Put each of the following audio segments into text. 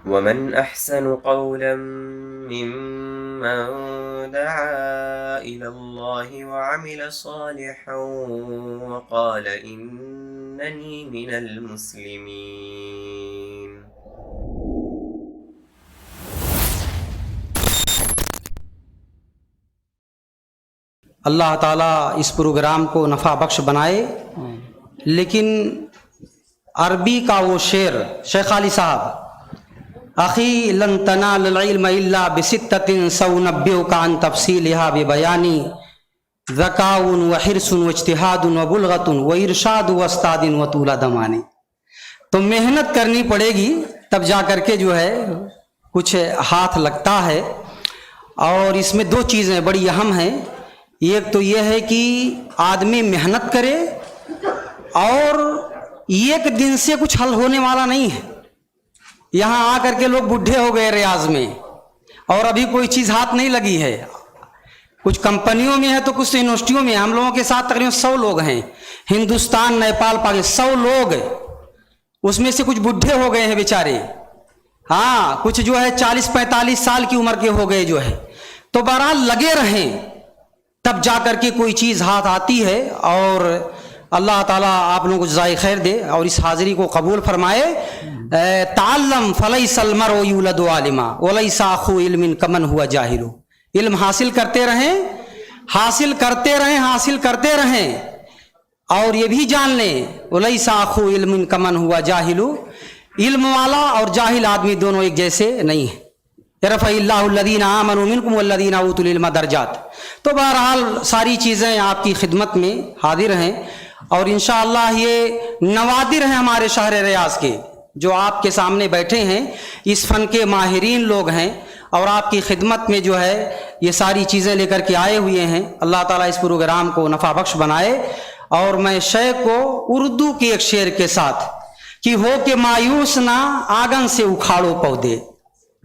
ومن أحسن قولا ممن دعا إلى الله وعمل صالحا وقال إنني من المسلمين. اللہ تعالیٰ اس پروگرام کو نفع بخش بنائے. لیکن عربی کا وہ شعر شیخ علی صاحب، اخی لن تنال العلم الا بستۃ سأنبئک عن تفصیلها ببیانی ذکاء وحرص واجتہاد وبلغۃ وارشاد واستاد وطول زمان. تو محنت کرنی پڑے گی تب جا کر کے جو ہے کچھ ہاتھ لگتا ہے. اور اس میں دو چیزیں بڑی اہم ہیں. ایک تو یہ ہے کہ آدمی محنت کرے، اور ایک دن سے کچھ حل ہونے والا نہیں ہے. یہاں آ کر کے لوگ بڈھے ہو گئے ریاض میں، اور ابھی کوئی چیز ہاتھ نہیں لگی ہے. کچھ کمپنیوں میں ہے تو کچھ یونیورسٹیوں میں. ہم لوگوں کے ساتھ تقریباً 100 لوگ ہیں، ہندوستان، نیپال، پاکستان 100 لوگ. اس میں سے کچھ بڈھے ہو گئے ہیں بیچارے. ہاں، کچھ جو ہے 40-45 سال کی عمر کے ہو گئے جو ہے. تو بہرحال لگے رہیں تب جا کر کے کوئی چیز ہاتھ آتی ہے. اور اللہ تعالیٰ آپ لوگوں کو جزائے خیر دے اور اس حاضری کو قبول فرمائے. تعلم فلیس المرء یولد عالما ولیس اخو علم کمن ہوا جاہل. علم حاصل کرتے رہیں، حاصل کرتے رہیں، حاصل کرتے رہیں. اور یہ بھی جان لیں ولیس اخو علم کمن ہوا جاہل، علم والا اور جاہل آدمی دونوں ایک جیسے نہیں ہیں. رفع اللہ الذین آمنوا منکم والذین اوتوا العلم درجات. تو بہرحال ساری چیزیں آپ کی خدمت میں حاضر ہیں. اور انشاءاللہ یہ نوادر ہیں ہمارے شہر ریاض کے جو آپ کے سامنے بیٹھے ہیں. اس فن کے ماہرین لوگ ہیں اور آپ کی خدمت میں جو ہے یہ ساری چیزیں لے کر کے آئے ہوئے ہیں. اللہ تعالیٰ اس پروگرام کو نفع بخش بنائے. اور میں شیخ کو اردو کے ایک شعر کے ساتھ کہ ہو کہ مایوس نہ آنگن سے اکھاڑو پودے.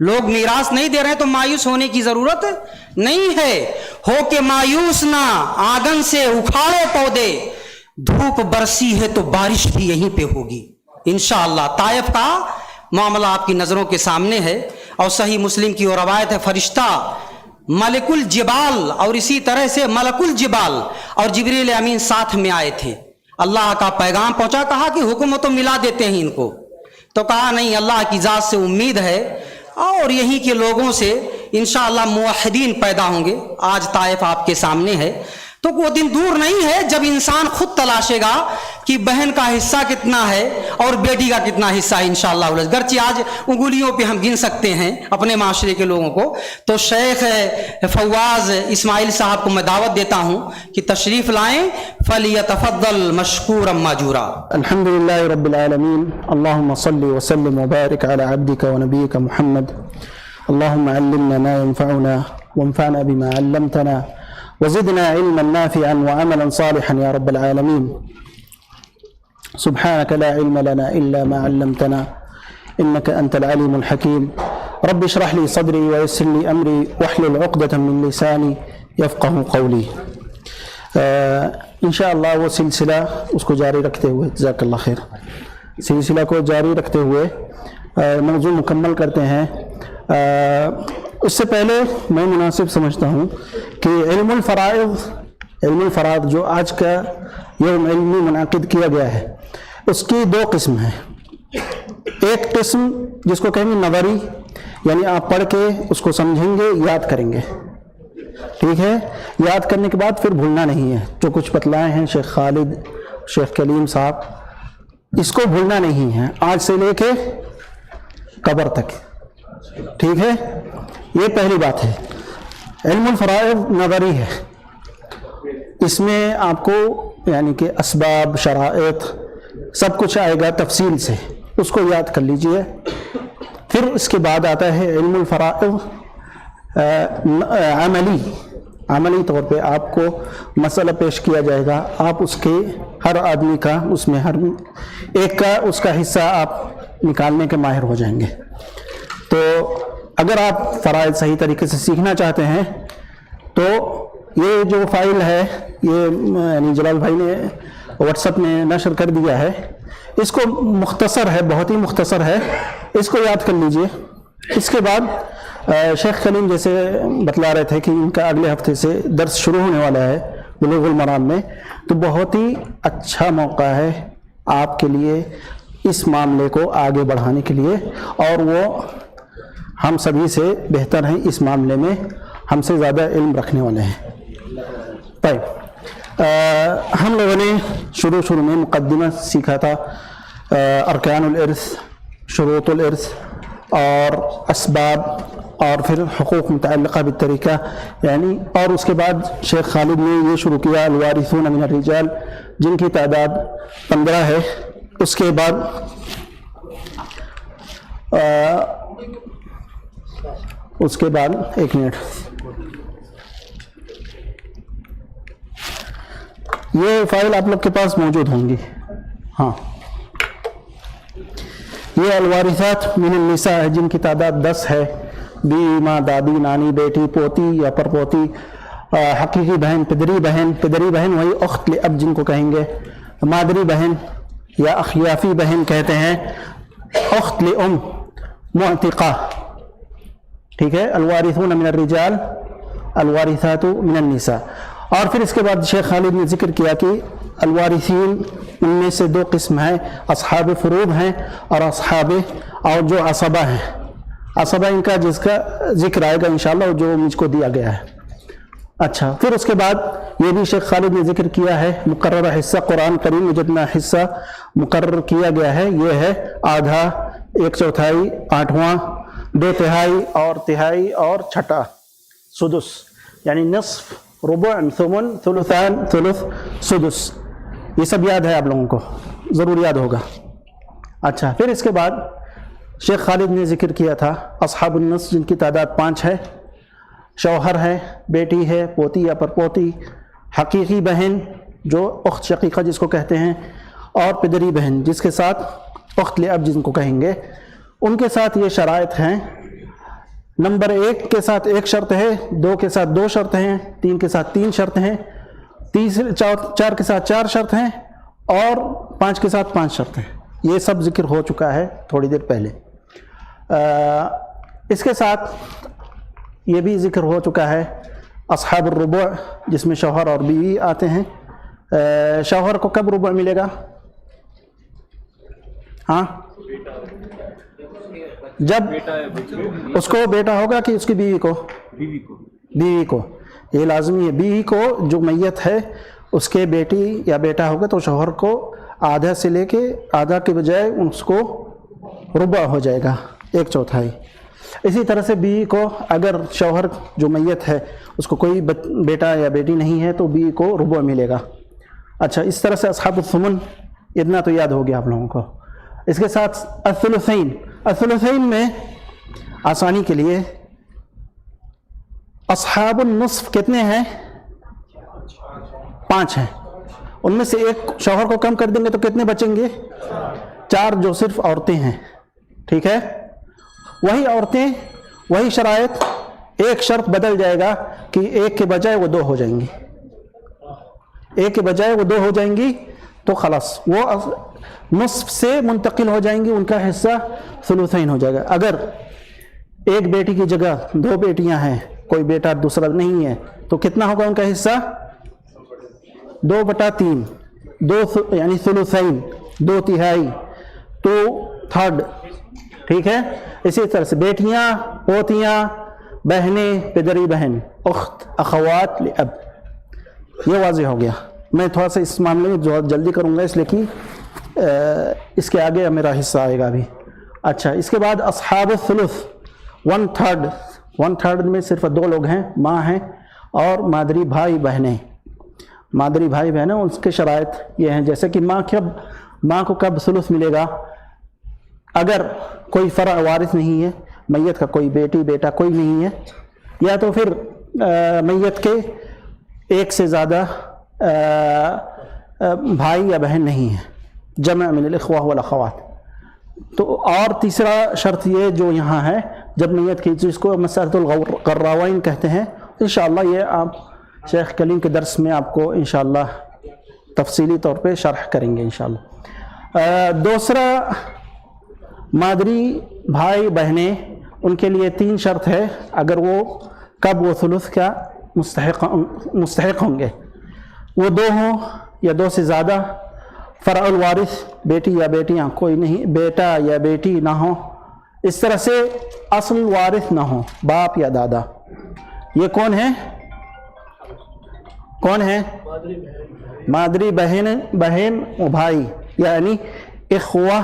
لوگ میراث نہیں دے رہے تو مایوس ہونے کی ضرورت نہیں ہے. ہو کہ مایوس نہ آنگن سے اکھاڑو پودے، دھوپ برسی ہے تو بارش بھی یہیں پہ ہوگی انشاءاللہ. طائف کا معاملہ آپ کی نظروں کے سامنے ہے. اور صحیح مسلم کی وہ روایت ہے، فرشتہ ملک الجبال اور اسی طرح سے ملک الجبال اور جبریل امین ساتھ میں آئے تھے. اللہ کا پیغام پہنچا، کہا کہ حکم تو ملا دیتے ہیں ان کو. تو کہا نہیں، اللہ کی ذات سے امید ہے اور یہیں کے لوگوں سے انشاءاللہ موحدین پیدا ہوں گے. آج طائف آپ کے سامنے ہے. تو وہ دن دور نہیں ہے جب انسان خود تلاشے گا کہ بہن کا حصہ کتنا ہے اور بیٹی کا کتنا حصہ ہے انشاءاللہ. گرچہ آج انگلیوں پہ ہم گن سکتے ہیں اپنے معاشرے کے لوگوں کو. تو شیخ فواز اسماعیل صاحب کو میں دعوت دیتا ہوں کہ تشریف لائیں. فلیتفضل مشکورا ماجورا. الحمد للہ رب العالمین. اللہم صلی وسلم وبارک علی عبدک ونبیک محمد. اللہم علمنا ما ينفعنا وانفعنا بما علمتنا وزدنا علما نافعا وعملا صالحا يا رب العالمين. سبحانك لا علم لنا إلا ما علمتنا إنك أنت العليم الحكيم. رب اشرح لي صدري ويسر لي أمري واحلل عقدة من لساني يفقه قولي. انشاءاللہ وہ سلسلہ اس کو جاری رکھتے ہوئے، جزاک اللہ خیر، سلسلہ کو جاری رکھتے ہوئے موضوع مکمل کرتے ہیں. اس سے پہلے میں مناسب سمجھتا ہوں کہ علم الفرائض جو آج کا یوم علمی منعقد کیا گیا ہے، اس کی 2 قسم ہیں. ایک قسم جس کو کہیں گے نظری، یعنی آپ پڑھ کے اس کو سمجھیں گے، یاد کریں گے. ٹھیک ہے، یاد کرنے کے بعد پھر بھولنا نہیں ہے. جو کچھ بتلائے ہیں شیخ خالد، شیخ کلیم صاحب، اس کو بھولنا نہیں ہے آج سے لے کے قبر تک. ٹھیک ہے، یہ پہلی بات ہے. علم الفرائض نظری ہے. اس میں آپ کو یعنی کہ اسباب، شرائط، سب کچھ آئے گا تفصیل سے، اس کو یاد کر لیجئے. پھر اس کے بعد آتا ہے علم الفرائض عملی طور پہ آپ کو مسئلہ پیش کیا جائے گا. آپ اس کے ہر آدمی کا، اس میں ہر ایک کا اس کا حصہ آپ نکالنے کے ماہر ہو جائیں گے. تو اگر آپ فرائض صحیح طریقے سے سیکھنا چاہتے ہیں تو یہ جو فائل ہے، یہ یعنی جلال بھائی نے واٹس ایپ میں نشر کر دیا ہے. اس کو مختصر ہے، بہت ہی مختصر ہے، اس کو یاد کر لیجئے. اس کے بعد شیخ کلیم جیسے بتلا رہے تھے کہ ان کا اگلے ہفتے سے درس شروع ہونے والا ہے بلوغ المرام میں، تو بہت ہی اچھا موقع ہے آپ کے لیے اس معاملے کو آگے بڑھانے کے لیے، اور وہ ہم سبھی سے بہتر ہیں اس معاملے میں، ہم سے زیادہ علم رکھنے والے ہیں۔ طيب ہم لوگوں نے شروع میں مقدمہ سیکھا تھا، ارکان الارث، شروط الارث اور اسباب، اور پھر حقوق متعلقہ بالطریقہ یعنی، اور اس کے بعد شیخ خالد نے یہ شروع کیا الوارثون من الرجال، جن کی تعداد 15 ہے۔ اس کے بعد ایک منٹ، یہ فائل آپ لوگ کے پاس موجود ہوں گی، ہاں، یہ الوارثات من النساء ہے جن کی تعداد 10 ہے، بیوی، ماں، دادی، نانی، بیٹی، پوتی یا پرپوتی، حقیقی بہن، پدری بہن وہی اخت لاب جن کو کہیں گے، مادری بہن یا اخیافی بہن کہتے ہیں، اخت لام، معتقہ، ٹھیک ہے، الوارثون من الرجال، الوارثات من النساء۔ اور پھر اس کے بعد شیخ خالد نے ذکر کیا کہ الوارثین ان میں سے 2 قسم ہیں، اصحاب فروض ہیں اور اور جو عصبہ ہیں، عصبہ ان کا جس کا ذکر آئے گا انشاءاللہ، جو مجھ کو دیا گیا ہے۔ اچھا، پھر اس کے بعد یہ بھی شیخ خالد نے ذکر کیا ہے، مقررہ حصہ قرآن کریم میں جتنا حصہ مقرر کیا گیا ہے یہ ہے آدھا، 1/4، 8واں، 2/3 اور تہائی اور چھٹا، سدس، یعنی نصف، ربع، ثمن، ثلثان، ثلث، سدس، یہ سب یاد ہے آپ لوگوں کو، ضرور یاد ہوگا۔ اچھا، پھر اس کے بعد شیخ خالد نے ذکر کیا تھا اصحاب النصف جن کی تعداد 5 ہے، شوہر ہے، بیٹی ہے، پوتی یا پرپوتی، حقیقی بہن جو اخت شقیقہ جس کو کہتے ہیں، اور پدری بہن جس کے ساتھ اخت لاب جن کو کہیں گے۔ ان کے ساتھ یہ شرائط ہیں، نمبر 1 کے ساتھ 1 شرط ہے، 2 کے ساتھ 2 شرط ہیں، 3 کے ساتھ 3 شرط ہیں، 4 کے ساتھ 4 شرط ہیں، اور 5 کے ساتھ 5 شرط ہیں۔ یہ سب ذکر ہو چکا ہے تھوڑی دیر پہلے۔ اس کے ساتھ یہ بھی ذکر ہو چکا ہے اصحاب الربع جس میں شوہر اور بیوی آتے ہیں۔ شوہر کو کب ربع ملے گا؟ ہاں، جب اس کو بیٹا ہوگا کہ اس کی بیوی کو؟ بیوی کو، یہ لازمی ہے، بیوی کو جو میت ہے اس کے بیٹی یا بیٹا ہوگا تو شوہر کو آدھا سے لے کے آدھا کے بجائے اس کو ربع ہو جائے گا، 1/4۔ اسی طرح سے بیوی کو اگر شوہر جو میت ہے اس کو کوئی بیٹا یا بیٹی نہیں ہے تو بیوی کو ربع ملے گا۔ اچھا، اس طرح سے اصحاب الثمن اتنا تو یاد ہو گیا آپ لوگوں کو۔ اس کے ساتھ الثلثین میں آسانی کے لیے اصحاب النصف کتنے ہیں؟ 5 ہیں، ان میں سے ایک شوہر کو کم کر دیں گے تو کتنے بچیں گے؟ 4 جو صرف عورتیں ہیں، ٹھیک ہے، وہی عورتیں، وہی شرائط، ایک شرط بدل جائے گا کہ 1 کے بجائے وہ 2 ہو جائیں گی، 1 کے بجائے وہ 2 ہو جائیں گی، تو خلاص وہ نصف سے منتقل ہو جائیں گی، ان کا حصہ ثلثین ہو جائے گا۔ اگر ایک بیٹی کی جگہ 2 بیٹیاں ہیں، کوئی بیٹا دوسرا نہیں ہے، تو کتنا ہوگا ان کا حصہ؟ 2/3، 2 یعنی ثلثین، 2/3، 2/3، ٹھیک ہے۔ اسی طرح سے بیٹیاں، پوتیاں، بہنیں، پدری بہن، اخت، اخوات لاب، یہ واضح ہو گیا۔ میں تھوڑا سا اس معاملے میں جلدی کروں گا اس لیے کہ اس کے آگے میرا حصہ آئے گا ابھی۔ اچھا، اس کے بعد اصحاب الثلث 1/3 میں صرف 2 لوگ ہیں، ماں ہیں اور مادری بھائی بہنیں۔ مادری بھائی بہنیں اس کے شرائط یہ ہیں، جیسے کہ ماں کو کب ثلث ملے گا؟ اگر کوئی فرع وارث نہیں ہے، میت کا کوئی بیٹی بیٹا کوئی نہیں ہے، یا تو پھر میت کے 1 سے زیادہ بھائی یا بہن نہیں ہے، جمع من الاخوہ والاخوات۔ تو اور تیسرا شرط یہ جو یہاں ہے، جب نیت کی، جس کو مسألۃ القراوین کہتے ہیں، انشاءاللہ یہ آپ شیخ کلیم کے درس میں آپ کو انشاءاللہ تفصیلی طور پہ شرح کریں گے انشاءاللہ۔ دوسرا، مادری بھائی بہنیں ان کے لیے 3 شرط ہے اگر وہ کب وہ ثلث کا مستحق ہوں گے. وہ 2 ہوں یا 2 سے زیادہ. فرع الوارث بیٹی یا بیٹیاں کوئی نہیں، بیٹا یا بیٹی نہ ہو. اس طرح سے اصل وارث نہ ہو، باپ یا دادا. یہ کون ہے؟ کون ہے؟ مادری بہن و بھائی، یعنی اخوہ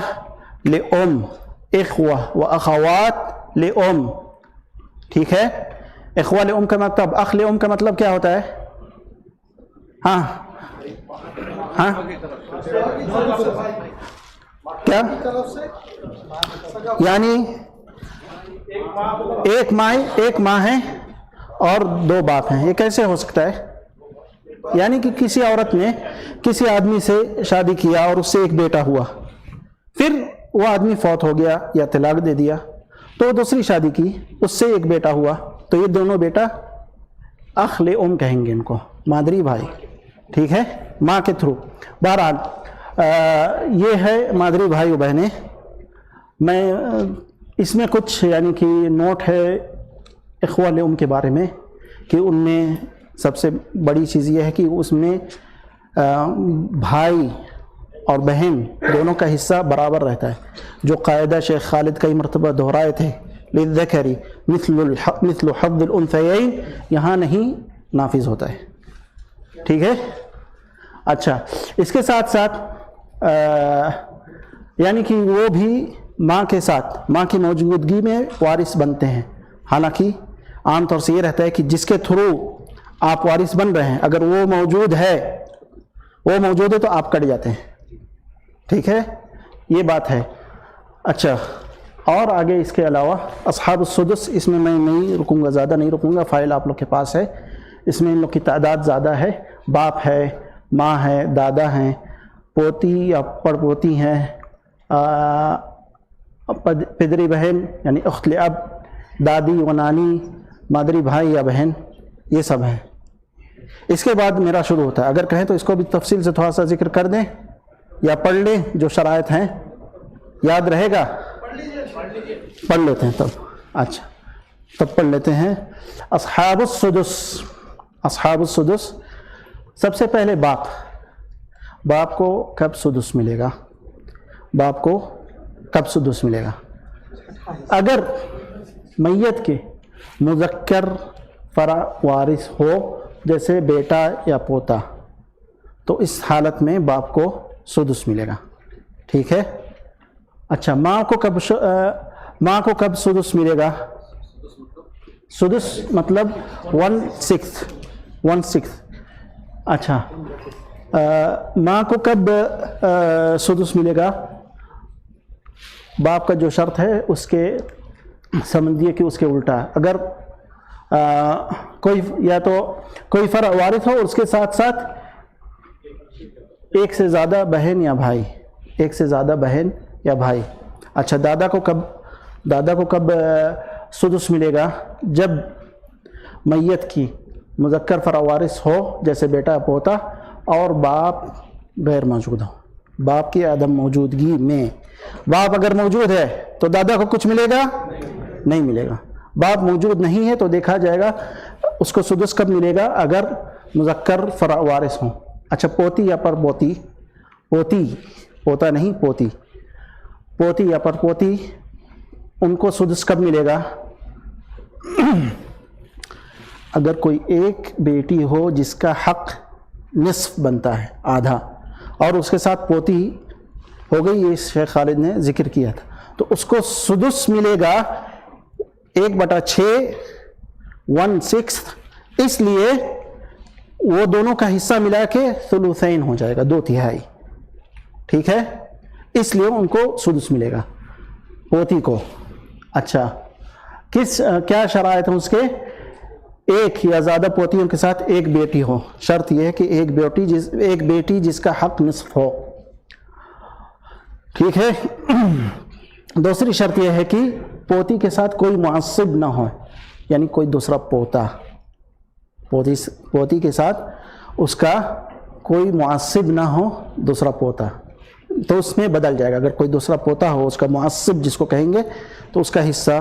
لأم، اخوہ و اخوات لأم. ٹھیک ہے؟ اخوہ لأم کا مطلب، اخ لأم کا مطلب کیا ہوتا ہے؟ ہاں ہاں کیا؟ یعنی ایک ماں ہے اور 2 باپ ہیں. یہ کیسے ہو سکتا ہے؟ یعنی کہ کسی عورت نے کسی آدمی سے شادی کیا اور اس سے ایک بیٹا ہوا، پھر وہ آدمی فوت ہو گیا یا طلاق دے دیا، تو دوسری شادی کی، اس سے ایک بیٹا ہوا، تو یہ دونوں بیٹا اخ لأم کہیں گے ان کو، مادری بھائی. ٹھیک ہے؟ ماں کے تھرو. بہرحال یہ ہے مادری بھائی و بہنیں. میں اس میں کچھ یعنی کہ نوٹ ہے اخوہ لأم کے بارے میں کہ ان میں سب سے بڑی چیز یہ ہے کہ اس میں بھائی اور بہن دونوں کا حصہ برابر رہتا ہے. جو قاعدہ شیخ خالد کئی مرتبہ دہرائے تھے للذکر مثل حظ الانثیین، یہاں نہیں نافذ ہوتا ہے. ٹھیک ہے؟ اچھا، اس کے ساتھ ساتھ یعنی کہ وہ بھی ماں کے ساتھ، ماں کی موجودگی میں وارث بنتے ہیں. حالانکہ عام طور سے یہ رہتا ہے کہ جس کے تھرو آپ وارث بن رہے ہیں، اگر وہ موجود ہے تو آپ کٹ جاتے ہیں. ٹھیک ہے؟ یہ بات ہے. اچھا، اور آگے اس کے علاوہ اصحاب السدس، اس میں نہیں رکوں گا، زیادہ نہیں رکوں گا، فائل آپ لوگ کے پاس ہے. اس میں ان لوگ کی تعداد زیادہ ہے. باپ ہے، ماں ہے، دادا ہیں، پوتی یا پڑپوتی ہیں، پدری بہن یعنی اخت لاب، دادی و نانی، مادری بھائی یا بہن، یہ سب ہیں. اس کے بعد میرا شروع ہوتا ہے. اگر کہیں تو اس کو بھی تفصیل سے تھوڑا سا ذکر کر دیں یا پڑھ لیں، جو شرائط ہیں. یاد رہے گا؟ پڑھ لیتے ہیں تب. اچھا، تب پڑھ لیتے ہیں. اصحاب السدس. اصحاب السدس، سب سے پہلے باپ کو کب سدس ملے گا؟ باپ کو کب سدس ملے گا؟ اگر میت کے مذکر فرع وارث ہو، جیسے بیٹا یا پوتا، تو اس حالت میں باپ کو سدس ملے گا. ٹھیک ہے؟ اچھا، ماں کو کب سدس ملے گا؟ سدس مطلب 1/6. اچھا، ماں کو کب سدس ملے گا؟ باپ کا جو شرط ہے اس کے سمجھیے کہ اس کے الٹا. اگر کوئی فرع وارث ہو اور اس کے ساتھ ساتھ ایک سے زیادہ بہن یا بھائی، ایک سے زیادہ بہن یا بھائی. اچھا، دادا کو کب سدس ملے گا؟ جب میت کی مذکر فرع وارث ہو، جیسے بیٹا پوتا، اور باپ غیر موجود ہو. باپ کی عدم موجودگی میں، باپ اگر موجود ہے تو دادا کو کچھ ملے گا؟ نہیں ملے گا. باپ موجود نہیں ہے تو دیکھا جائے گا اس کو سدس کب ملے گا؟ اگر مذکر فرع وارث ہوں. اچھا، پوتی یا پڑپوتی، پوتا نہیں، پوتی یا پڑپوتی، ان کو سدس کب ملے گا؟ اگر کوئی ایک بیٹی ہو جس کا حق نصف بنتا ہے، آدھا، اور اس کے ساتھ پوتی ہو گئی، یہ شیخ خالد نے ذکر کیا تھا، تو اس کو سدس ملے گا 1/6، 1/6. اس لیے وہ دونوں کا حصہ ملا کے ثلثین ہو جائے گا، 2/3. ٹھیک ہے؟ اس لیے ان کو سدس ملے گا، پوتی کو. اچھا، کیا شرائط ہیں اس کے؟ ایک یا زیادہ پوتیوں کے ساتھ ایک بیٹی ہو. شرط یہ ہے کہ ایک بیٹی جس کا حق نصف ہو. ٹھیک ہے؟ دوسری شرط یہ ہے کہ پوتی کے ساتھ کوئی معصب نہ ہو، یعنی کوئی دوسرا پوتا، پوتی کے ساتھ اس کا کوئی معصب نہ ہو، دوسرا پوتا، تو اس میں بدل جائے گا. اگر کوئی دوسرا پوتا ہو، اس کا معصب جس کو کہیں گے، تو اس کا حصہ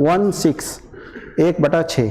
1/6, 1/6.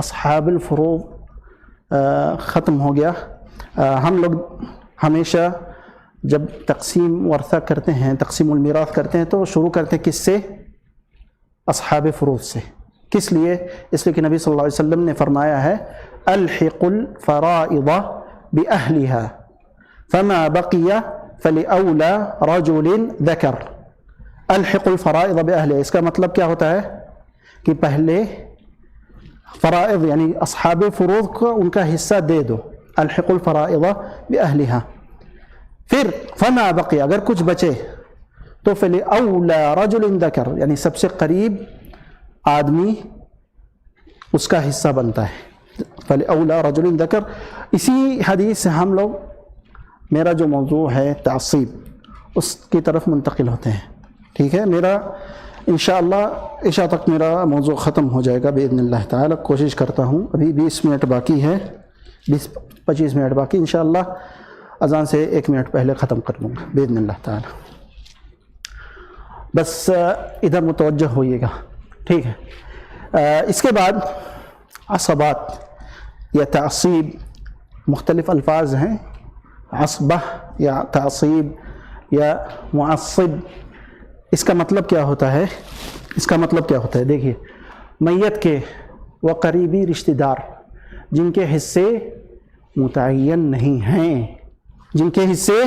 اصحاب الفروض ختم ہو گیا. ہم لوگ ہمیشہ جب تقسیم ورثہ کرتے ہیں، تقسیم المیراث کرتے ہیں، تو شروع کرتے ہیں کس سے؟ اصحاب فروض سے. کس لیے؟ اس لیے کہ نبی صلی اللہ علیہ وسلم نے فرمایا ہے الحق الفرائض باہلها فما بقی فلاولی رجل ذکر. الحق الفرائض باہلها، اس کا مطلب کیا ہوتا ہے کہ پہلے فرائض یعنی اصحاب فروض کو ان کا حصہ دے دو. الحق الفرائض باہلها. پھر فما بقی، اگر کچھ بچے تو فلاولی رجل ذکر، یعنی سب سے قریب آدمی اس کا حصہ بنتا ہے. فلاولی رجل ذکر. اسی حدیث سے ہم لوگ میرا جو موضوع ہے تعصیب، اس کی طرف منتقل ہوتے ہیں. ٹھیک ہے، میرا انشاءاللہ عشاء تک میرا موضوع ختم ہو جائے گا باذن اللہ تعالی. کوشش کرتا ہوں، ابھی 20 منٹ باقی ہے، 20-25 منٹ باقی. انشاءاللہ اذان سے 1 منٹ پہلے ختم کر لوں گا باذن اللہ تعالی. بس ادھر متوجہ ہوئیے گا. ٹھیک ہے. اس کے بعد عصبات یا تعصیب، مختلف الفاظ ہیں، عصبہ یا تعصیب یا معصب. اس کا مطلب کیا ہوتا ہے؟ اس کا مطلب کیا ہوتا ہے؟ دیکھیے، میت کے وہ قریبی رشتہ دار جن کے حصے متعین نہیں ہیں، جن کے حصے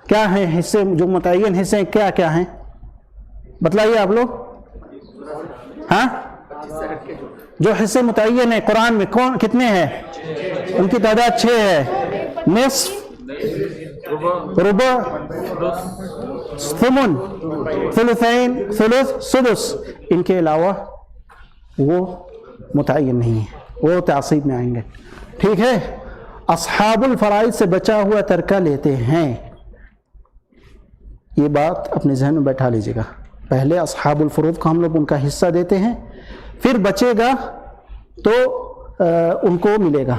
کیا ہیں؟ حصے جو متعین حصے کیا کیا ہیں بتلائیے آپ لوگ. ہاں، جو حصے متعین ہیں قرآن میں کتنے ہیں؟ ان کی تعداد 6 ہے. نصف، ربع، ثمن، ثلثین، ثلث، سدس. ان کے علاوہ وہ متعین نہیں ہیں، وہ تعصیب میں آئیں گے. ٹھیک ہے. اصحاب الفرائض سے بچا ہوا ترکہ لیتے ہیں. یہ بات اپنے ذہن میں بیٹھا لیجیے گا. پہلے اصحاب الفروض کو ہم لوگ ان کا حصہ دیتے ہیں، پھر بچے گا تو ان کو ملے گا.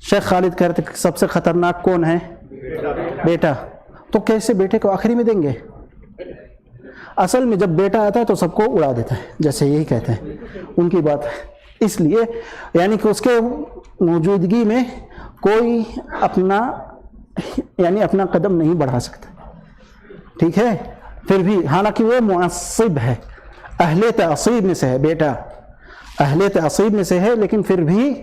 شیخ خالد کہتے ہیں سب سے خطرناک کون ہے؟ بیٹا. تو کیسے بیٹے کو آخری میں دیں گے؟ اصل میں جب بیٹا آتا ہے تو سب کو اڑا دیتا ہے، جیسے یہی کہتے ہیں ان کی بات. اس لیے یعنی کہ اس کے موجودگی میں کوئی اپنا قدم نہیں بڑھا سکتا. ٹھیک ہے. پھر بھی حالانکہ وہ معصب ہے، اہل تعصیب میں سے ہے، بیٹا اہل تعصیب میں سے ہے، لیکن پھر بھی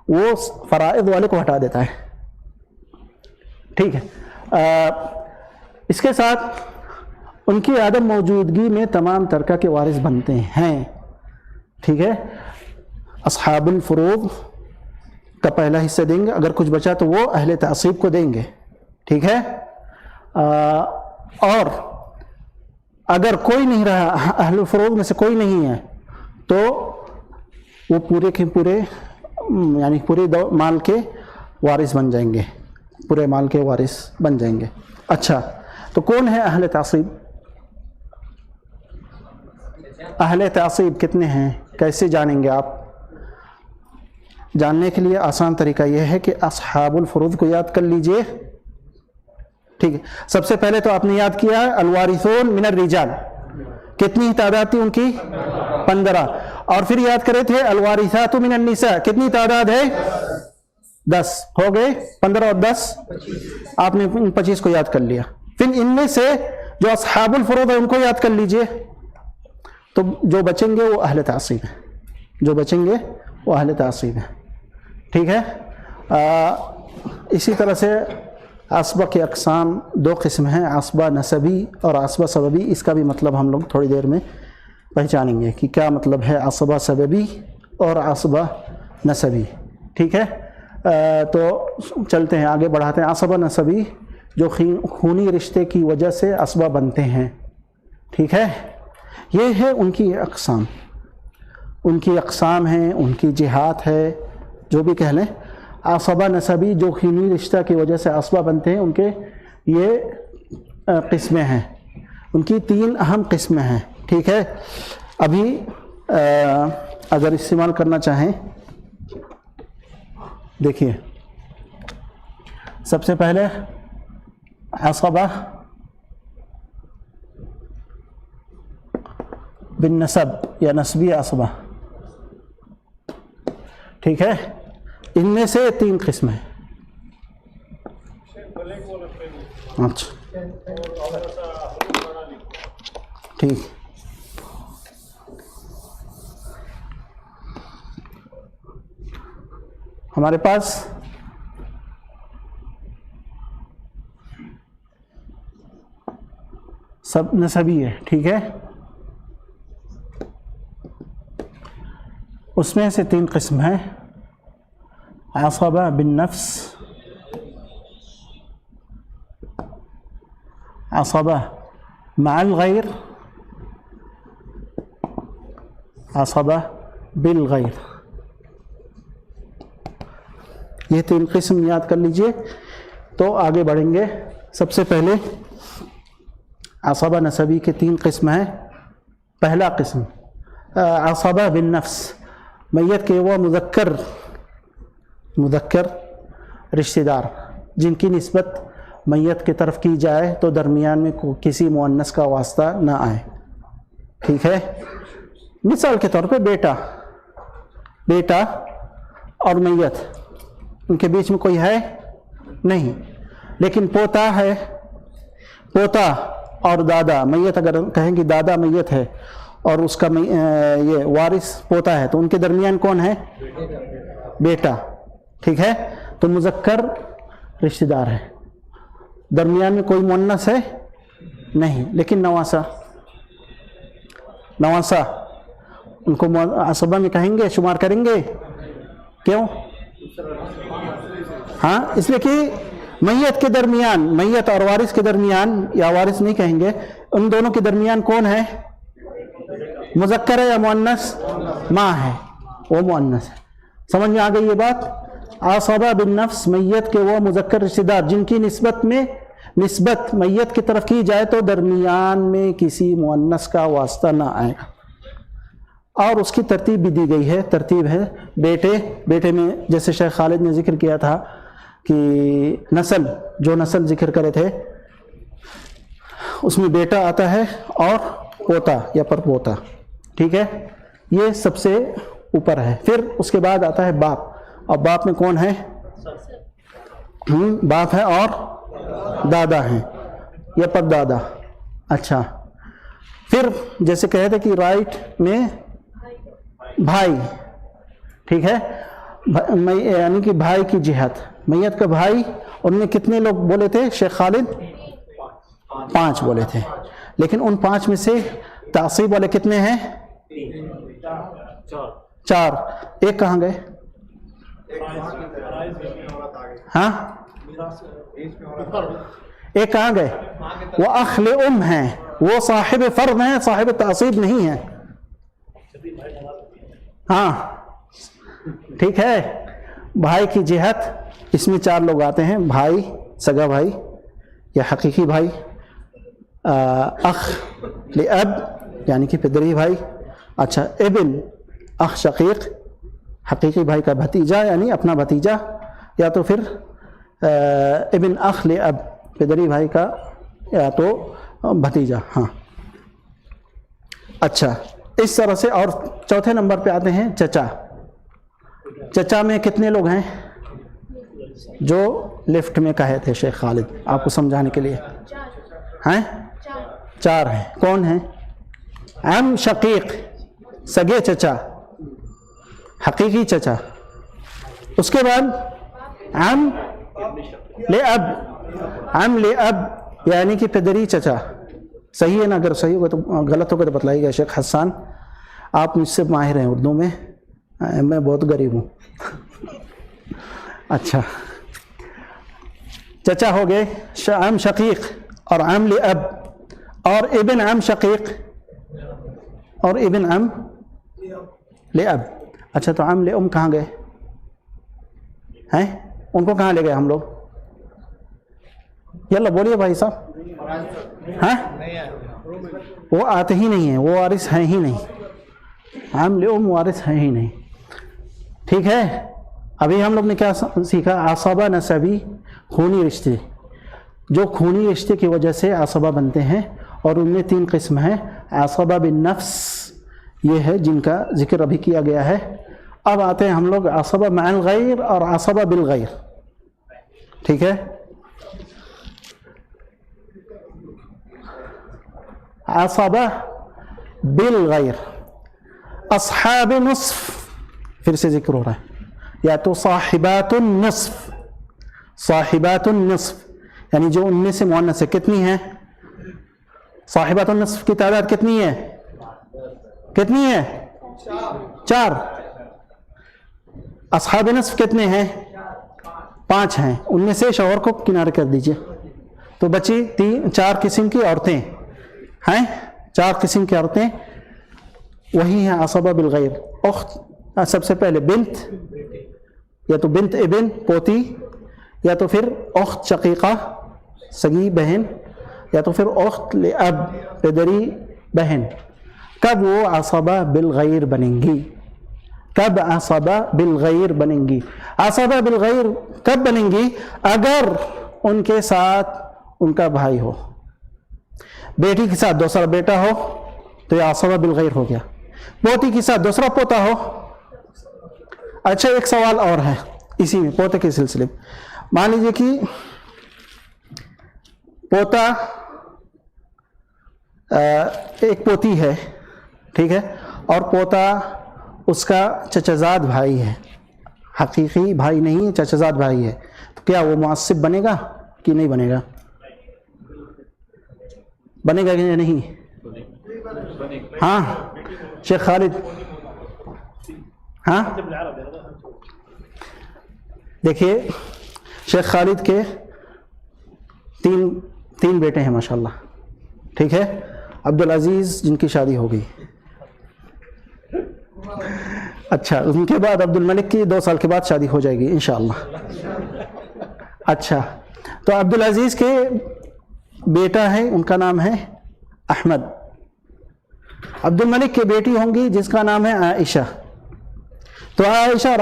وہ فرائض والے کو ہٹا دیتا ہے. ٹھیک ہے. اس کے ساتھ ان کی عدم موجودگی میں تمام ترکہ کے وارث بنتے ہیں. ٹھیک ہے. اصحاب الفروض کا پہلا حصہ دیں گے، اگر کچھ بچا تو وہ اہل تعصیب کو دیں گے. ٹھیک ہے. اور اگر کوئی نہیں رہا، اہل الفروض میں سے کوئی نہیں ہے، تو وہ پورے کے پورے یعنی پورے مال کے وارث بن جائیں گے، پورے مال کے وارث بن جائیں گے. اچھا، تو کون ہے اہل تعصیب؟ اہل تعصیب کتنے ہیں؟ کیسے جانیں گے آپ؟ جاننے کے لیے آسان طریقہ یہ ہے کہ اصحاب الفروض کو یاد کر لیجئے. ٹھیک ہے. سب سے پہلے تو آپ نے یاد کیا الوارثون من الرجال، کتنی تعداد تھی ان کی؟ 15. اور پھر یاد کرے تھے الوارثات من النساء، کتنی تعداد ہے؟ 10. ہو گئے 15 اور 10، آپ نے 25 کو یاد کر لیا. پھر ان میں سے جو اصحاب الفروض ہے ان کو یاد کر لیجئے. تو جو بچیں گے وہ اہل تعصیب ہیں، جو بچیں گے وہ اہل تعصیب ہیں. ٹھیک ہے. اسی طرح سے عصبہ کی اقسام 2 قسم ہیں، عصبہ نسبی اور عصبہ سببی. اس کا بھی مطلب ہم لوگ تھوڑی دیر میں پہچانیں گے کہ کیا مطلب ہے عصبہ سببی اور عصبہ نسبی. ٹھیک ہے. تو چلتے ہیں آگے بڑھاتے ہیں. عصبہ نسبی جو خونی رشتے کی وجہ سے عصبہ بنتے ہیں. ٹھیک ہے. یہ ہے ان کی اقسام، ان کی اقسام ہیں، ان کی جہات ہے، جو بھی کہہ لیں. عصبہ نسبی جو خونی رشتہ کی وجہ سے عصبہ بنتے ہیں، ان کے یہ قسمیں ہیں. ان کی 3 اہم قسمیں ہیں. ٹھیک ہے. ابھی اگر استعمال کرنا چاہیں، دیکھیے سب سے پہلے عصبہ بالنسب یا نسبی عصبہ. ٹھیک ہے, ان میں سے 3 قسم ہیں. اچھا ٹھیک, ہمارے پاس سب نسبی ہے. ٹھیک ہے, اس میں سے 3 قسم ہیں. عصبہ بالنفس, عصبہ مع الغیر, عصبہ بالغیر. یہ 3 قسم یاد کر لیجئے تو آگے بڑھیں گے. سب سے پہلے عصبہ نسبی کے 3 قسم ہیں. پہلا قسم عصبہ بالنفس, میت کے وہ مذکر رشتہ دار جن کی نسبت میت کی طرف کی جائے تو درمیان میں کسی مؤنث کا واسطہ نہ آئے. ٹھیک ہے, مثال کے طور پہ بیٹا اور میت, ان کے بیچ میں کوئی ہے نہیں, لیکن پوتا ہے, پوتا اور دادا. میت اگر کہیں کہ دادا میت ہے اور اس کا یہ وارث پوتا ہے تو ان کے درمیان کون ہے؟ بیٹا. ٹھیک ہے, تو مذکر رشتہ دار ہے, درمیان میں کوئی مؤنث ہے نہیں, لیکن نواسا ان کو عصبہ میں کہیں گے, شمار کریں گے. کیوں؟ ہاں, اس لیے کہ میت کے درمیان, میت اور وارث کے درمیان, یا وارث نہیں کہیں گے, ان دونوں کے درمیان کون ہے؟ مذکر ہے یا مؤنث؟ ماں ہے, وہ مؤنث ہے. سمجھ میں آ گئی یہ بات؟ عصبہ بالنفس, میت کے وہ مذکر رشتہ دار جن کی نسبت میت کی طرف کی جائے تو درمیان میں کسی مؤنث کا واسطہ نہ آئے. اور اس کی ترتیب بھی دی گئی ہے. ترتیب ہے بیٹے میں, جیسے شیخ خالد نے ذکر کیا تھا کہ نسل ذکر کرے تھے, اس میں بیٹا آتا ہے اور پوتا یا پرپوتا. ٹھیک ہے, یہ سب سے اوپر ہے. پھر اس کے بعد آتا ہے باپ, اور باپ میں کون ہے؟ باپ ہے اور دادا ہیں یا پردادا. اچھا, پھر جیسے کہے تھے کہ رائٹ میں بھائی. ٹھیک ہے, یعنی کہ بھائی کی جہت, میت کا بھائی, ان میں کتنے لوگ بولے تھے شیخ خالد؟ 5 بولے تھے, لیکن ان 5 میں سے تعصیب والے کتنے ہیں؟ 4. ایک کہاں گئے؟ ہاں, ایک کہاں گئے؟ وہ اخل ام ہیں, وہ صاحب فرض ہیں, صاحب تعصیب نہیں ہیں. ہاں ٹھیک ہے, بھائی کی جہت اس میں 4 لوگ آتے ہیں. بھائی, سگا بھائی یا حقیقی بھائی, اخ لاب یعنی کہ پدری بھائی. اچھا, ابن اخ شقیق, حقیقی بھائی کا بھتیجا یعنی اپنا بھتیجا, یا تو پھر ابن اخ لاب, پدری بھائی کا یا تو بھتیجا. ہاں اچھا, اس طرح سے. اور چوتھے نمبر پہ آتے ہیں چچا. چچا میں کتنے لوگ ہیں جو لیفٹ میں کہے تھے شیخ خالد آپ کو سمجھانے کے لیے؟ ہیں 4 ہیں. کون ہیں؟ عم شقیق, سگے چچا, حقیقی چچا. اس کے بعد عم لاب, عم لاب یعنی کہ پدری چچا. صحیح ہے نا؟ اگر صحیح ہوگا تو, غلط ہوگا تو بتلائیے گا شیخ حسان, آپ مجھ سے ماہر ہیں اردو میں, میں بہت غریب ہوں. اچھا, چچا ہو گئے عم شقیق اور عم لاب اور ابن عم شقیق اور ابن عم لاب. اچھا, تو عم لام کہاں گئے ہیں؟ ان کو کہاں لے گئے ہم لوگ؟ یلا بولیے بھائی صاحب. ہاں, وہ آتے ہی نہیں ہیں, وہ وارث ہیں ہی نہیں. عم لام وارث ہیں ہی نہیں. ٹھیک ہے, ابھی ہم لوگ نے کیا سیکھا؟ عصبہ نسبی, خونی رشتے, جو خونی رشتے کی وجہ سے عصبہ بنتے ہیں, اور ان میں 3 قسم ہیں. عصبہ بالنفس, یہ ہے جن کا ذکر ابھی کیا گیا ہے, اب آتے ہیں ہم لوگ عصبہ مع الغیر اور عصبہ بالغیر. ٹھیک ہے, عصبہ بالغیر, اصحاب نصف پھر سے ذکر ہو رہا ہے, یا تو صاحبات النصف, صاحبات النصف یعنی جو ان میں سے مؤنث ہے. کتنی ہیں صاحبات النصف کی تعداد؟ کتنی ہے؟ کتنی ہے؟ 4. اصحاب نصف کتنے ہیں؟ 5 ہیں. ان میں سے شوہر کو کنارے کر دیجئے تو بچی 4 قسم کی عورتیں ہیں, 4 قسم کی عورتیں وہی ہیں عصبہ بالغیر. اخت سب سے پہلے بنت, یا تو بنت ابن پوتی, یا تو پھر اخت شقیقہ سگی بہن, یا تو پھر اخت لاب پدری بہن. کب وہ عصبہ بالغیر بنیں گی؟ کب عصبہ بالغیر بنیں گی؟ عصبہ بالغیر کب بنیں گی؟ اگر ان کے ساتھ ان کا بھائی ہو. بیٹی کے ساتھ دوسرا بیٹا ہو تو یہ عصبہ بالغیر ہو گیا. پوتی کے ساتھ دوسرا پوتا ہو. اچھا ایک سوال اور ہے اسی میں پوتے کے سلسلے میں. مان لیجیے کہ پوتا ایک پوتی ہے, ٹھیک ہے, اور پوتا اس کا چچزاد بھائی ہے, حقیقی بھائی نہیں ہے, چچزاد بھائی ہے, تو کیا وہ معصب بنے گا کہ نہیں بنے گا؟ بنے گا کہ نہیں؟ ہاں شیخ خالد, ہاں دیکھیے شیخ خالد کے تین بیٹے ہیں ماشاءاللہ, ٹھیک ہے. عبدالعزیز جن کی شادی ہو گئی, اچھا ان کے بعد عبد الملک کی 2 سال کے بعد شادی ہو جائے گی انشاءاللہ. اچھا تو عبدالعزیز کے بیٹا ہے, ان کا نام ہے احمد. عبد الملک کی بیٹی ہوں گی جس کا نام ہے عائشہ. تو عائشہ اور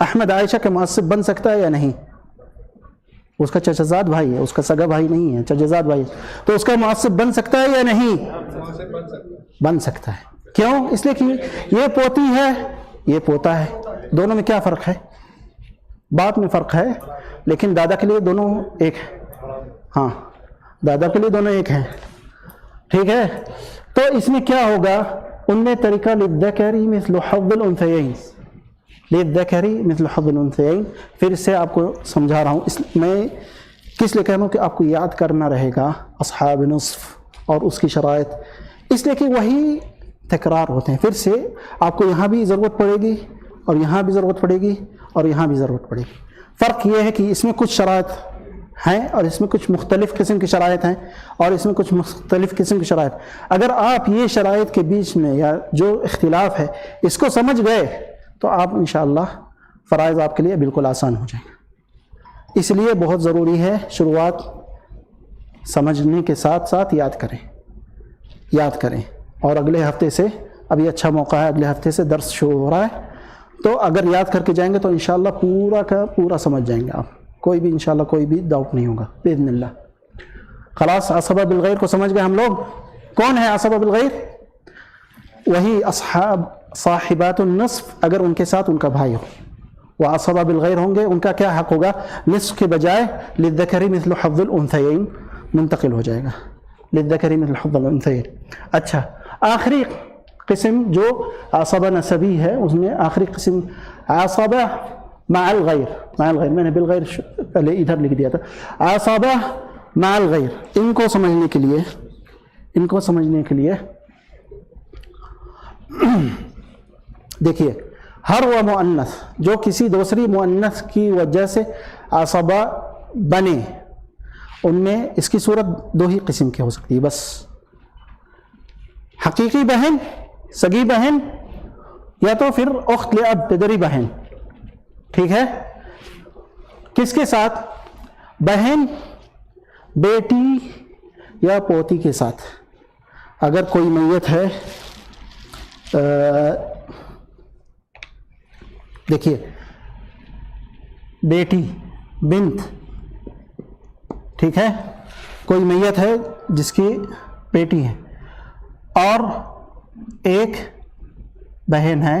احمد عائشہ کے معصب بن سکتا ہے یا نہیں؟ اس کا چچزاد بھائی ہے, اس کا سگا بھائی نہیں ہے, چچزاد بھائی ہے, تو اس کا معصب بن سکتا ہے یا نہیں؟ بن سکتا ہے. کیوں؟ اس لیے کہ یہ پوتی ہے یہ پوتا ہے, دونوں میں کیا فرق ہے؟ بات میں فرق ہے, لیکن دادا کے لیے دونوں ایک ہیں. ہاں دادا کے لیے دونوں ایک ہیں, ٹھیک ہے. تو اس میں کیا ہوگا؟ ان میں طریقہ للذکری مثل حظ الانثیین, للذکری مثل حظ الانثیین. پھر سے آپ کو سمجھا رہا ہوں, میں کس لیے کہہ رہا ہوں کہ آپ کو یاد کرنا رہے گا اصحاب نصف اور اس کی شرائط, اس لیے کہ وہی تکرار ہوتے ہیں. پھر سے آپ کو یہاں بھی ضرورت پڑے گی اور یہاں بھی ضرورت پڑے گی اور یہاں بھی ضرورت پڑے گی. فرق یہ ہے کہ اس میں کچھ شرائط ہیں اور اس میں کچھ مختلف قسم کی شرائط ہیں اور اس میں کچھ مختلف قسم کی شرائط. اگر آپ یہ شرائط کے بیچ میں یا جو اختلاف ہے اس کو سمجھ گئے تو آپ انشاءاللہ فرائض آپ کے لیے بالکل آسان ہو جائیں گے. اس لیے بہت ضروری ہے شروعات سمجھنے کے ساتھ ساتھ یاد کریں. اور اگلے ہفتے سے, ابھی اچھا موقع ہے, اگلے ہفتے سے درس شروع ہو رہا ہے, تو اگر یاد کر کے جائیں گے تو انشاءاللہ پورا کا پورا سمجھ جائیں گے آپ. کوئی بھی انشاءاللہ کوئی بھی ڈاؤٹ نہیں ہوگا باذن اللہ. خلاص عصبہ بالغیر کو سمجھ گئے ہم لوگ. کون ہے عصبہ بالغیر؟ وہی صاحبات النصف اگر ان کے ساتھ ان کا بھائی ہو. وہ عصبہ بالغیر ہوں گے, ان کا کیا حق ہوگا؟ نصف کے بجائے للذکر مثل حظ الانثیین منتقل ہو جائے گا, للذکر مثل حظ الانثیین. اچھا آخری قسم جو عصبہ نسبی ہے اس میں آخری قسم عصبہ مع الغیر. میں نے بالغیر پہلے ادھر لکھ دیا تھا. عصبہ مع الغیر, ان کو سمجھنے کے لیے دیکھیے, ہر وہ مؤنث جو کسی دوسری مؤنث کی وجہ سے عصبہ بنے, ان میں اس کی صورت 2 ہی قسم کی ہو سکتی ہے بس. حقیقی بہن, سگی بہن, یا تو پھر اخت لاب پدری بہن. ٹھیک ہے, کس کے ساتھ؟ بہن, بیٹی یا پوتی کے ساتھ. اگر کوئی میت ہے, دیکھیے بیٹی, بنت, ٹھیک ہے, کوئی میت ہے جس کی بیٹی ہے اور ایک بہن ہے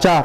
4।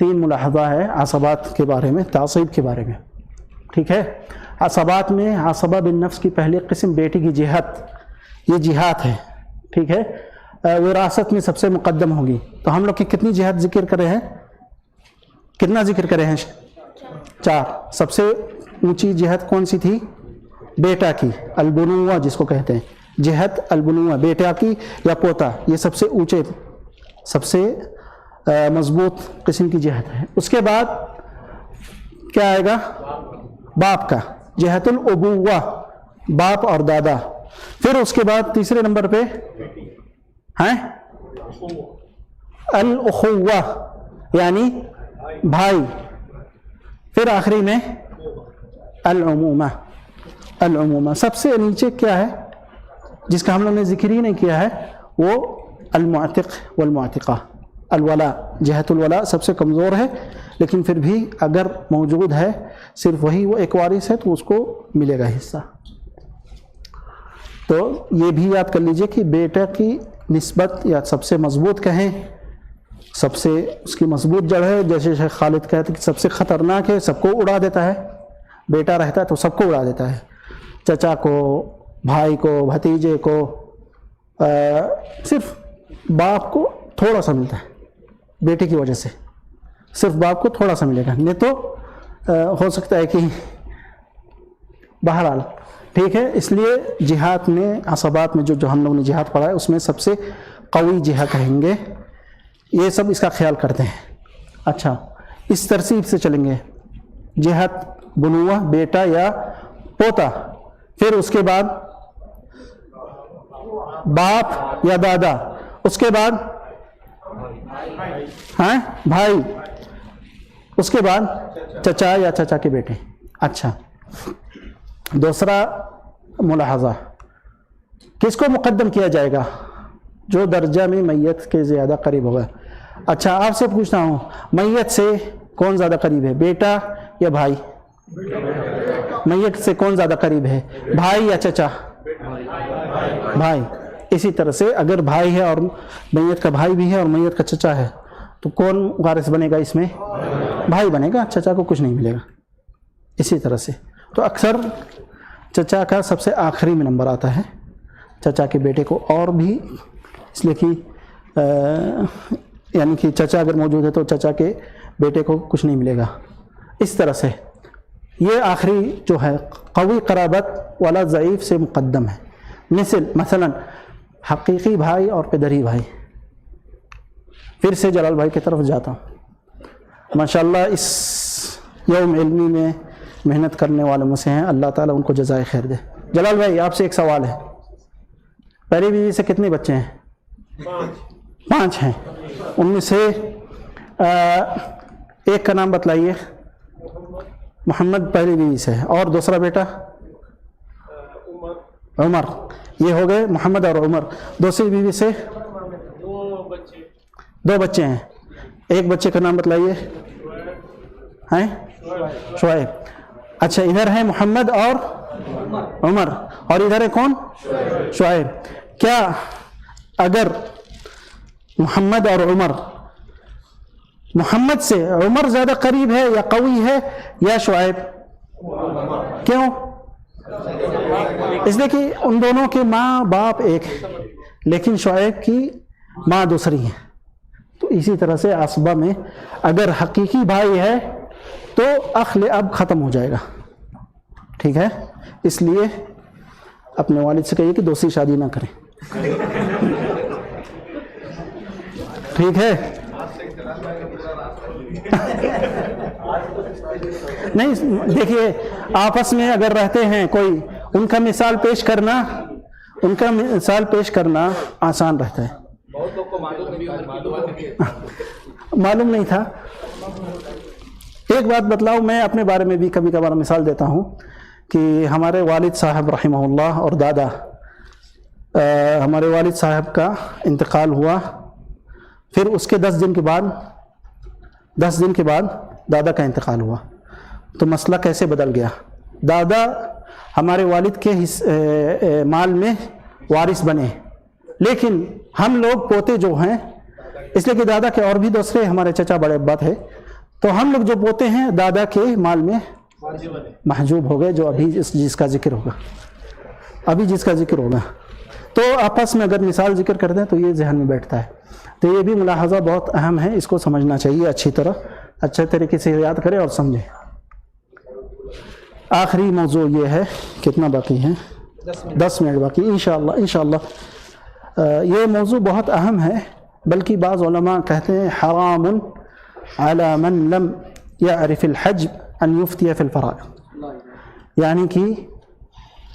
تین ملاحظہ ہے عصبات کے بارے میں، تعصیب کے بارے میں، ٹھیک ہے؟ عصبات میں عصبہ بالنفس کی پہلی قسم بیٹی کی جہت، یہ جہات ہے، ٹھیک ہے؟ وراثت میں سب سے مقدم ہوگی. تو ہم لوگ کی کتنی جہت ذکر کرے ہیں؟ کتنا ذکر کرے ہیں؟ 4. سب سے اونچی جہت کون سی تھی؟ بیٹا کی، البنوہ جس کو کہتے ہیں، جہت البنوہ، بیٹا کی یا پوتا، یہ سب سے اونچے، سب سے مضبوط قسم کی جہت ہے. اس کے بعد کیا آئے گا؟ باپ کا، جہت الابوہ، باپ اور دادا. پھر اس کے بعد تیسرے نمبر پہ ہیں الاخوہ یعنی بھائی. پھر آخری میں العمومہ. العمومہ سب سے نیچے کیا ہے جس کا ہم لوگ نے ذکر ہی نہیں کیا ہے؟ وہ المعتق والمعتقہ، الولا، جہت الولا سب سے کمزور ہے، لیکن پھر بھی اگر موجود ہے، صرف وہی وہ ایک وارث ہے تو اس کو ملے گا حصہ. تو یہ بھی یاد کر لیجئے کہ بیٹا کی نسبت یا سب سے مضبوط کہیں، سب سے اس کی مضبوط جڑ ہے. جیسے شیخ خالد کہتے کہ سب سے خطرناک ہے، سب کو اڑا دیتا ہے. بیٹا رہتا ہے تو سب کو اڑا دیتا ہے، چچا کو، بھائی کو، بھتیجے کو. صرف باپ کو تھوڑا سا ملتا ہے بیٹے کی وجہ سے، صرف باپ کو تھوڑا سا ملے گا، نہیں تو ہو سکتا ہے کہ بہرحال ٹھیک ہے. اس لیے جہاد میں، عصبات میں جو ہم لوگ نے جہاد پڑھا ہے اس میں سب سے قوی جہاد کہیں گے. یہ سب اس کا خیال کرتے ہیں. اچھا، اس ترتیب سے چلیں گے: جہت بنوہ، بیٹا یا پوتا. پھر اس کے بعد باپ یا دادا. اس کے بعد بھائی. اس کے بعد چچا یا چچا کے بیٹے. اچھا، دوسرا ملاحظہ، کس کو مقدم کیا جائے گا؟ جو درجہ میں میت کے زیادہ قریب ہوگا. اچھا، آپ سے پوچھتا ہوں، میت سے کون زیادہ قریب ہے، بیٹا یا بھائی؟ میت سے کون زیادہ قریب ہے، بھائی یا چچا؟ بھائی. اسی طرح سے اگر بھائی ہے اور میت کا بھائی بھی ہے اور میت کا چچا ہے تو کون وارث بنے گا اس میں؟ بھائی بنے گا، چچا کو کچھ نہیں ملے گا. اسی طرح سے تو اکثر چچا کا سب سے آخری میں نمبر آتا ہے، چچا کے بیٹے کو، اور بھی اس لیے کہ یعنی کہ چچا اگر موجود ہے تو چچا کے بیٹے کو کچھ نہیں ملے گا. اس طرح سے یہ آخری جو ہے قوی قرابت والا ضعیف سے مقدم ہے. مثلا حقیقی بھائی اور پدری بھائی. پھر سے جلال بھائی کی طرف جاتا ہوں. ماشاءاللہ اس یوم علمی میں محنت کرنے والوں میں سے ہیں، اللہ تعالیٰ ان کو جزائے خیر دے. جلال بھائی، آپ سے ایک سوال ہے، پہلی بیوی سے کتنے بچے ہیں؟ 5 ہیں. ان میں سے ایک کا نام بتلائیے. محمد پہلی بیوی سے ہے، اور دوسرا بیٹا عمر. یہ ہو گئے محمد اور عمر. دوسری بیوی سے 2 بچے ہیں. ایک بچے کا نام بتلائیے. ہیں شعیب. اچھا، ادھر ہے محمد اور عمر، اور ادھر ہے کون؟ شعیب. کیا اگر محمد اور عمر، محمد سے عمر زیادہ قریب ہے یا قوی ہے یا شعیب؟ کیوں؟ اس لیے کہ ان دونوں کے ماں باپ ایک ہے، لیکن شعیب کی ماں دوسری ہے. تو اسی طرح سے عصبہ میں اگر حقیقی بھائی ہے تو اخ اب ختم ہو جائے گا. ٹھیک ہے، اس لیے اپنے والد سے کہیے کہ دوسری شادی نہ کریں. ٹھیک ہے؟ نہیں، دیکھیے آپس میں اگر رہتے ہیں کوئی، ان کا مثال پیش کرنا آسان رہتا ہے. معلوم نہیں تھا. ایک بات بتلاؤ، میں اپنے بارے میں بھی کبھی کبھار مثال دیتا ہوں کہ ہمارے والد صاحب رحمہ اللہ اور دادا، ہمارے والد صاحب کا انتقال ہوا. پھر اس کے 10 دن کے بعد دادا کا انتقال ہوا. تو مسئلہ کیسے بدل گیا؟ دادا ہمارے والد کے مال میں وارث بنے، لیکن ہم لوگ پوتے جو ہیں، اس لیے کہ دادا کے اور بھی دوسرے ہمارے چچا بڑے ابا تھے، تو ہم لوگ جو پوتے ہیں دادا کے مال میں محجوب ہو گئے، جو ابھی جس کا ذکر ہوگا، تو آپس میں اگر مثال ذکر کر دیں تو یہ ذہن میں بیٹھتا ہے. تو یہ بھی ملاحظہ بہت اہم ہے، اس کو سمجھنا چاہیے اچھے طریقے سے یاد کریں اور سمجھیں. آخری موضوع یہ ہے، کتنا باقی ہے؟ 10 منٹ باقی. انشاءاللہ یہ موضوع بہت اہم ہے، بلکہ بعض علماء کہتے ہیں حرام علی من لم یعرف الحجب ان یفتی فی الفرائض، یعنی کہ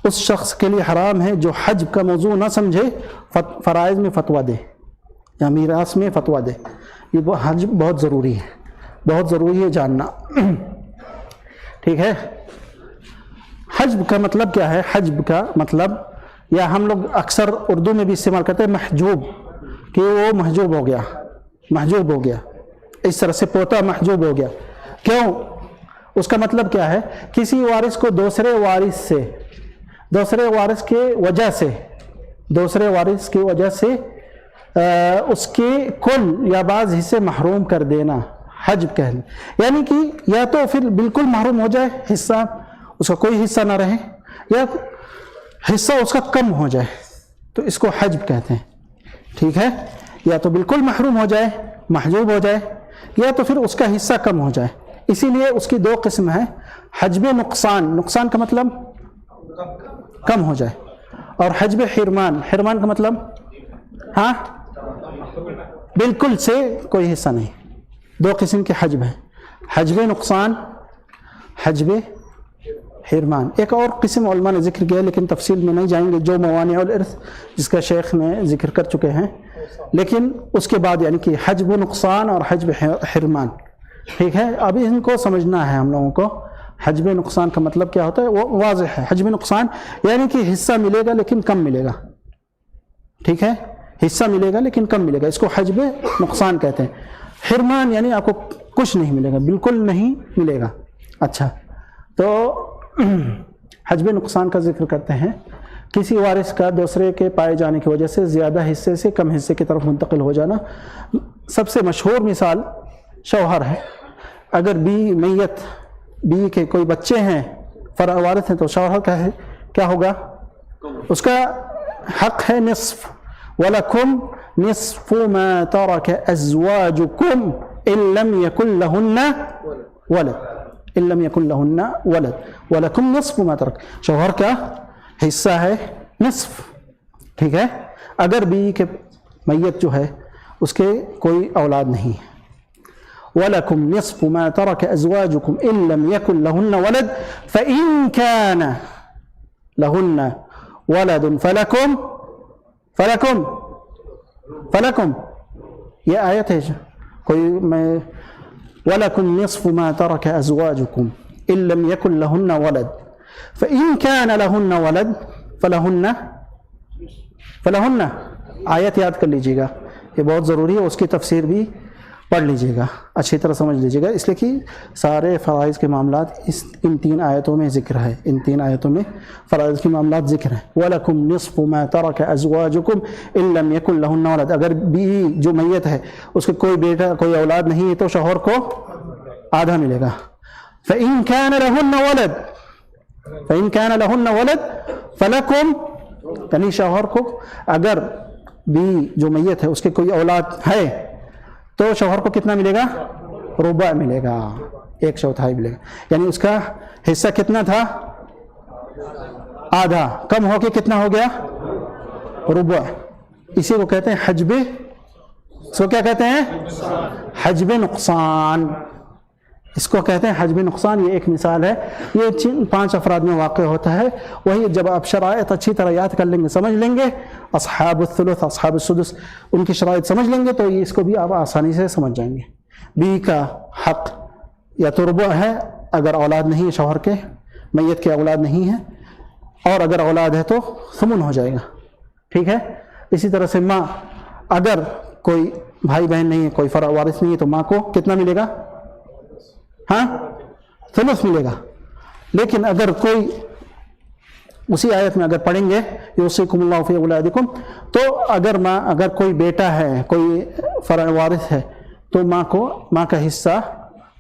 اس شخص کے لیے حرام ہے جو حجب کا موضوع نہ سمجھے فرائض میں فتویٰ دے یا میراث میں فتویٰ دے. یہ حجب بہت ضروری ہے جاننا. ٹھیک ہے. حجب کا مطلب کیا ہے؟ حجب کا مطلب، یا ہم لوگ اکثر اردو میں بھی استعمال کرتے ہیں محجوب، کہ وہ محجوب ہو گیا، اس طرح سے پوتا محجوب ہو گیا. کیوں؟ اس کا مطلب کیا ہے؟ کسی وارث کو دوسرے وارث کی وجہ سے اس کے کل یا بعض حصے محروم کر دینا حجب کہنا. یعنی کہ یا تو پھر بالکل محروم ہو جائے، حصہ اس کا کوئی حصہ نہ رہے، یا حصہ اس کا کم ہو جائے، تو اس کو حجب کہتے ہیں. ٹھیک ہے. یا تو بالکل محروم ہو جائے، محجوب ہو جائے، یا تو پھر اس کا حصہ کم ہو جائے. اسی لیے اس کی 2 قسم ہیں. حجب نقصان کا مطلب کم ہو جائے، اور حجب حرمان کا مطلب بالکل سے کوئی حصہ نہیں. 2 قسم کے حجب ہیں، حجب نقصان، حجب حرمان. ایک اور قسم علماء نے ذکر کیا، لیکن تفصیل میں نہیں جائیں گے، جو موانع الارث جس کا شیخ نے ذکر کر چکے ہیں. لیکن اس کے بعد یعنی کہ حجب نقصان اور حجب حرمان. ٹھیک ہے. ابھی ان کو سمجھنا ہے ہم لوگوں کو. حجب نقصان کا مطلب کیا ہوتا ہے وہ واضح ہے. حجب نقصان یعنی کہ حصہ ملے گا لیکن کم ملے گا. ٹھیک ہے. حصہ ملے گا لیکن کم ملے گا، اس کو حجب نقصان کہتے ہیں. حرمان یعنی آپ کو کچھ نہیں ملے گا، بالکل نہیں ملے گا. اچھا، تو حجب نقصان کا ذکر کرتے ہیں. کسی وارث کا دوسرے کے پائے جانے کی وجہ سے زیادہ حصے سے کم حصے کی طرف منتقل ہو جانا. سب سے مشہور مثال شوہر ہے. اگر بیوی کے کوئی بچے ہیں، فرع وارث ہیں، تو شوہر کا ہے کیا ہوگا؟ اس کا حق ہے نصف. وَلَكُمْ نِصْفُ مَا تَرَكَ أَزْوَاجُكُمْ إِن لَمْ يَكُنْ لَهُنَّ وَلَدٌ وَلَكُمْ نِصْفُ مَا تَرَكَ. شوہر کا حصہ ہے نصف. ٹھیک ہے. اگر بیوی کے میت جو ہے اس کے کوئی اولاد نہیں ہے. وَلَكُمْ نِصْفُ مَا تَرَكَ أَزْوَاجُكُمْ إِن لَمْ يَكُنْ لَهُنَّ وَلَدٌ فَإِن كَانَ لَهُنَّ وَلَدٌ فَلَكُمْ یہ آیت ہے کوئی میں وَلَكُمْ نِصْفُ مَا تَرَكَ أَزْوَاجُكُمْ إِن لَمْ يَكُنْ لَهُنَّ وَلَدٌ فَإِن كَانَ لَهُنَّ وَلَدٌ فَلَهُنَّ آیت یاد کر لیجیے گا، یہ بہت ضروری ہے. اس کی تفسیر بھی پڑھ لیجیے گا، اچھی طرح سمجھ لیجیے گا، اس لیے کہ سارے فرائض کے معاملات ان 3 آیتوں میں ذکر ہے. ان 3 آیتوں میں فرائض کے معاملات ذکر ہیں. وَلَكُمْ نِصْفُ مَا تَرَكَ أَزْوَاجُكُمْ إِن لَمْ يَكُنْ لَهُنَّ وَلَدٌ. اگر بیوی جو میت ہے اس کے کوئی بیٹا کوئی اولاد نہیں ہے تو شوہر کو آدھا ملے گا. فَإِن كَانَ لَهُنَّ وَلَدٌ فَلَكُمْ یعنی شوہر کو اگر بیوی جو میت ہے اس کے کوئی اولاد ہے تو شوہر کو کتنا ملے گا؟ ربع ملے گا، 1/4 ملے گا. یعنی اس کا حصہ کتنا تھا؟ آدھا، کم ہو کے کتنا ہو گیا؟ ربع. اسی کو کہتے ہیں حجب، اس کو کیا کہتے ہیں؟ حجب نقصان. اس کو کہتے ہیں حجب نقصان. یہ ایک مثال ہے، یہ 5 افراد میں واقع ہوتا ہے. وہی جب آپ شرائط اچھی طرح یاد کر لیں گے، سمجھ لیں گے، اصحاب الثلث اصحاب السدس ان کی شرائط سمجھ لیں گے تو اس کو بھی آپ آسانی سے سمجھ جائیں گے. بیوی کا حق یا تو ربع ہے اگر اولاد نہیں ہے، شوہر کے میت کے اولاد نہیں ہے، اور اگر اولاد ہے تو ثمن ہو جائے گا. ٹھیک ہے. اسی طرح سے ماں، اگر کوئی بھائی بہن نہیں ہے، کوئی فرع وارث نہیں ہے، تو ماں کو کتنا ملے گا؟ ثلث ملے گا. لیکن اگر کوئی اسی آیت میں اگر پڑھیں گے یوصیکم اللہ فی اولادکم، تو اگر کوئی بیٹا ہے، کوئی فرع وارث ہے، تو ماں کا حصہ